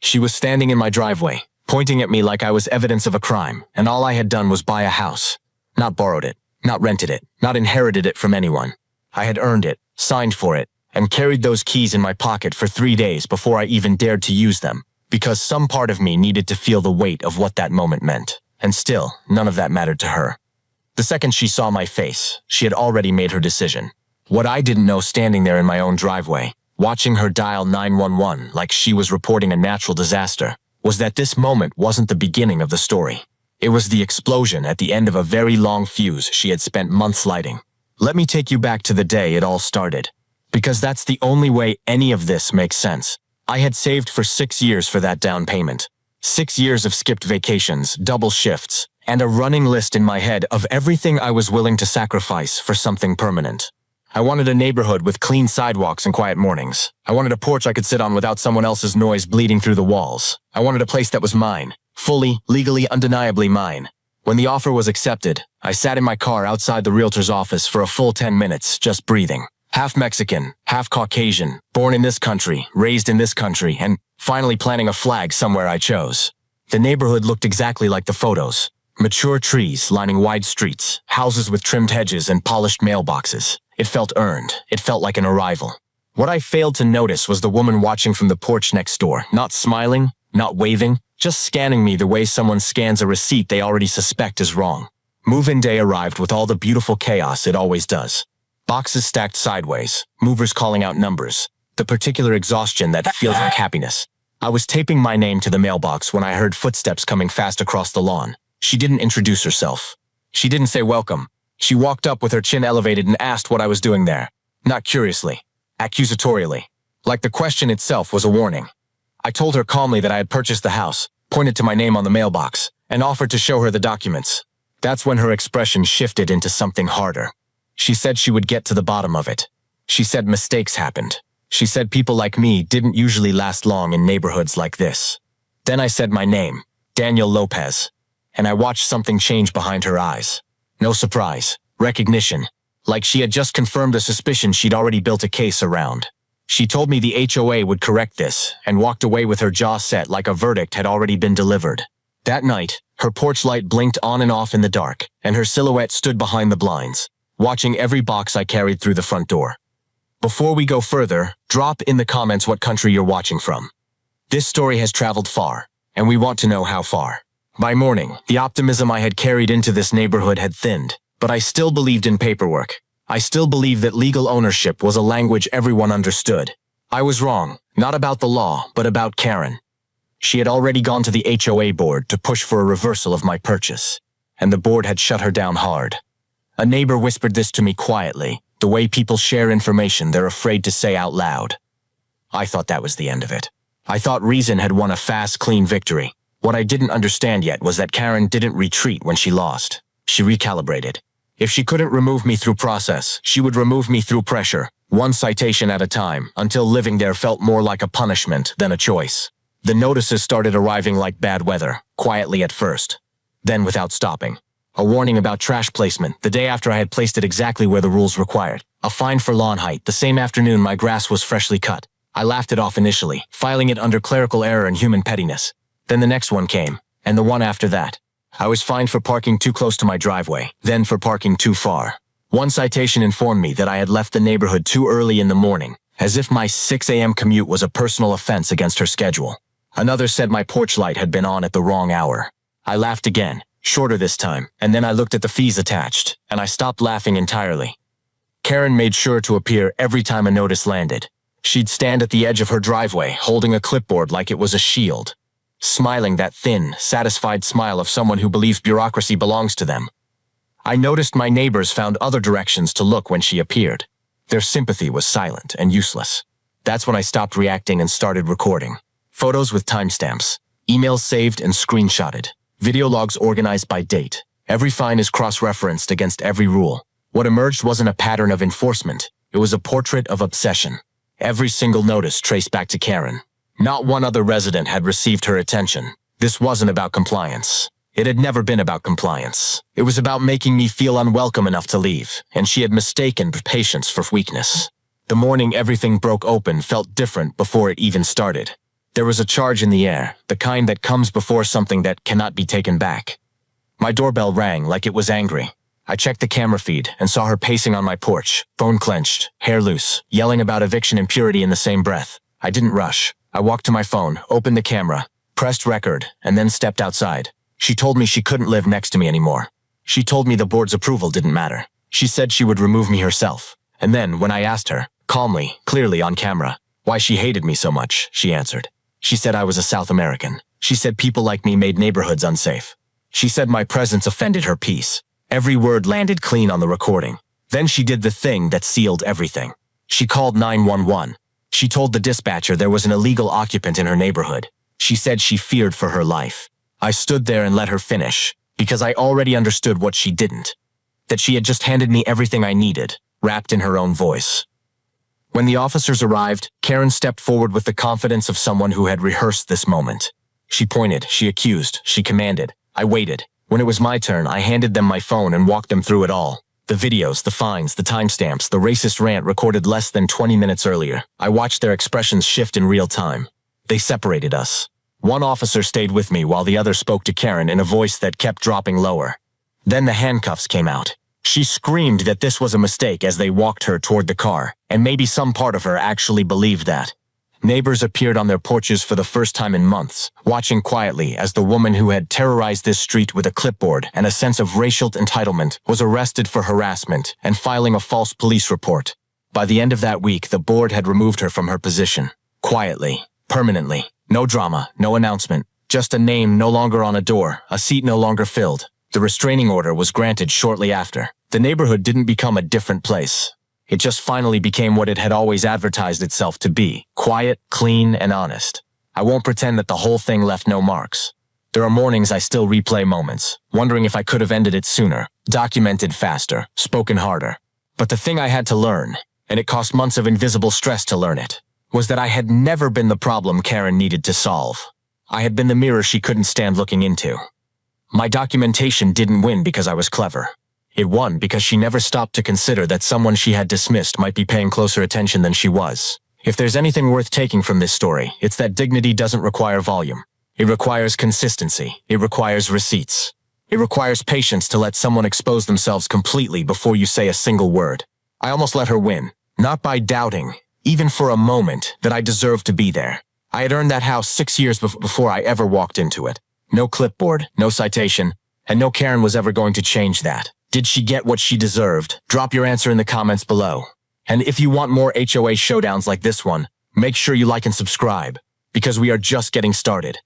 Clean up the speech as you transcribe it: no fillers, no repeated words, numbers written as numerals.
She was standing in my driveway, pointing at me like I was evidence of a crime, and all I had done was buy a house. Not borrowed it, not rented it, not inherited it from anyone. I had earned it, signed for it, and carried those keys in my pocket for 3 days before I even dared to use them, because some part of me needed to feel the weight of what that moment meant. And still, none of that mattered to her. The second she saw my face, she had already made her decision. What I didn't know standing there in my own driveway, watching her dial 911 like she was reporting a natural disaster, was that this moment wasn't the beginning of the story. It was the explosion at the end of a very long fuse she had spent months lighting. Let me take you back to the day it all started, because that's the only way any of this makes sense. I had saved for 6 years for that down payment. 6 years of skipped vacations, double shifts, and a running list in my head of everything I was willing to sacrifice for something permanent. I wanted a neighborhood with clean sidewalks and quiet mornings. I wanted a porch I could sit on without someone else's noise bleeding through the walls. I wanted a place that was mine, fully, legally, undeniably mine. When the offer was accepted, I sat in my car outside the realtor's office for a full 10 minutes, just breathing. Half Mexican, half Caucasian, born in this country, raised in this country, and finally planting a flag somewhere I chose. The neighborhood looked exactly like the photos. Mature trees lining wide streets, houses with trimmed hedges and polished mailboxes. It felt earned. It felt like an arrival. What I failed to notice was the woman watching from the porch next door, not smiling, not waving, just scanning me the way someone scans a receipt they already suspect is wrong. Move-in day arrived with all the beautiful chaos it always does. Boxes stacked sideways, movers calling out numbers, the particular exhaustion that feels like happiness. I was taping my name to the mailbox when I heard footsteps coming fast across the lawn. She didn't introduce herself. She didn't say welcome. She walked up with her chin elevated and asked what I was doing there. Not curiously, accusatorially. Like the question itself was a warning. I told her calmly that I had purchased the house, pointed to my name on the mailbox, and offered to show her the documents. That's when her expression shifted into something harder. She said she would get to the bottom of it. She said mistakes happened. She said people like me didn't usually last long in neighborhoods like this. Then I said my name, Daniel Lopez, and I watched something change behind her eyes. No surprise, recognition, like she had just confirmed a suspicion she'd already built a case around. She told me the HOA would correct this and walked away with her jaw set like a verdict had already been delivered. That night, her porch light blinked on and off in the dark, and her silhouette stood behind the blinds, watching every box I carried through the front door. Before we go further, drop in the comments what country you're watching from. This story has traveled far, and we want to know how far. By morning, the optimism I had carried into this neighborhood had thinned, but I still believed in paperwork. I still believed that legal ownership was a language everyone understood. I was wrong, not about the law, but about Karen. She had already gone to the HOA board to push for a reversal of my purchase, and the board had shut her down hard. A neighbor whispered this to me quietly, the way people share information they're afraid to say out loud. I thought that was the end of it. I thought reason had won a fast, clean victory. What I didn't understand yet was that Karen didn't retreat when she lost. She recalibrated. If she couldn't remove me through process, she would remove me through pressure, one citation at a time, until living there felt more like a punishment than a choice. The notices started arriving like bad weather, quietly at first, then without stopping. A warning about trash placement the day after I had placed it exactly where the rules required. A fine for lawn height the same afternoon my grass was freshly cut. I laughed it off initially, filing it under clerical error and human pettiness. Then the next one came, and the one after that. I was fined for parking too close to my driveway, then for parking too far. One citation informed me that I had left the neighborhood too early in the morning, as if my 6 a.m. commute was a personal offense against her schedule. Another said my porch light had been on at the wrong hour. I laughed again, shorter this time, and then I looked at the fees attached, and I stopped laughing entirely. Karen made sure to appear every time a notice landed. She'd stand at the edge of her driveway, holding a clipboard like it was a shield, smiling that thin, satisfied smile of someone who believes bureaucracy belongs to them. I noticed my neighbors found other directions to look when she appeared. Their sympathy was silent and useless. That's when I stopped reacting and started recording. Photos with timestamps, emails saved and screenshotted, video logs organized by date. Every fine is cross-referenced against every rule. What emerged wasn't a pattern of enforcement, it was a portrait of obsession. Every single notice traced back to Karen. Not one other resident had received her attention. This wasn't about compliance. It had never been about compliance. It was about making me feel unwelcome enough to leave, and she had mistaken patience for weakness. The morning everything broke open felt different before it even started. There was a charge in the air, the kind that comes before something that cannot be taken back. My doorbell rang like it was angry. I checked the camera feed and saw her pacing on my porch, phone clenched, hair loose, yelling about eviction and purity in the same breath. I didn't rush. I walked to my phone, opened the camera, pressed record, and then stepped outside. She told me she couldn't live next to me anymore. She told me the board's approval didn't matter. She said she would remove me herself. And then, when I asked her, calmly, clearly on camera, why she hated me so much, she answered. She said I was a South American. She said people like me made neighborhoods unsafe. She said my presence offended her peace. Every word landed clean on the recording. Then she did the thing that sealed everything. She called 911. She told the dispatcher there was an illegal occupant in her neighborhood. She said she feared for her life. I stood there and let her finish, because I already understood what she didn't. That she had just handed me everything I needed, wrapped in her own voice. When the officers arrived, Karen stepped forward with the confidence of someone who had rehearsed this moment. She pointed, she accused, she commanded. I waited. When it was my turn, I handed them my phone and walked them through it all. The videos, the fines, the timestamps, the racist rant recorded less than 20 minutes earlier. I watched their expressions shift in real time. They separated us. One officer stayed with me while the other spoke to Karen in a voice that kept dropping lower. Then the handcuffs came out. She screamed that this was a mistake as they walked her toward the car, and maybe some part of her actually believed that. Neighbors appeared on their porches for the first time in months, watching quietly as the woman who had terrorized this street with a clipboard and a sense of racial entitlement was arrested for harassment and filing a false police report. By the end of that week, the board had removed her from her position. Quietly, permanently. No drama, no announcement. Just a name no longer on a door, a seat no longer filled. The restraining order was granted shortly after. The neighborhood didn't become a different place. It just finally became what it had always advertised itself to be, quiet, clean, and honest. I won't pretend that the whole thing left no marks. There are mornings I still replay moments, wondering if I could have ended it sooner, documented faster, spoken harder. But the thing I had to learn, and it cost months of invisible stress to learn it, was that I had never been the problem Karen needed to solve. I had been the mirror she couldn't stand looking into. My documentation didn't win because I was clever. It won because she never stopped to consider that someone she had dismissed might be paying closer attention than she was. If there's anything worth taking from this story, it's that dignity doesn't require volume. It requires consistency. It requires receipts. It requires patience to let someone expose themselves completely before you say a single word. I almost let her win, not by doubting, even for a moment, that I deserved to be there. I had earned that house 6 years before I ever walked into it. No clipboard, no citation, and no Karen was ever going to change that. Did she get what she deserved? Drop your answer in the comments below. And if you want more HOA showdowns like this one, make sure you like and subscribe, because we are just getting started.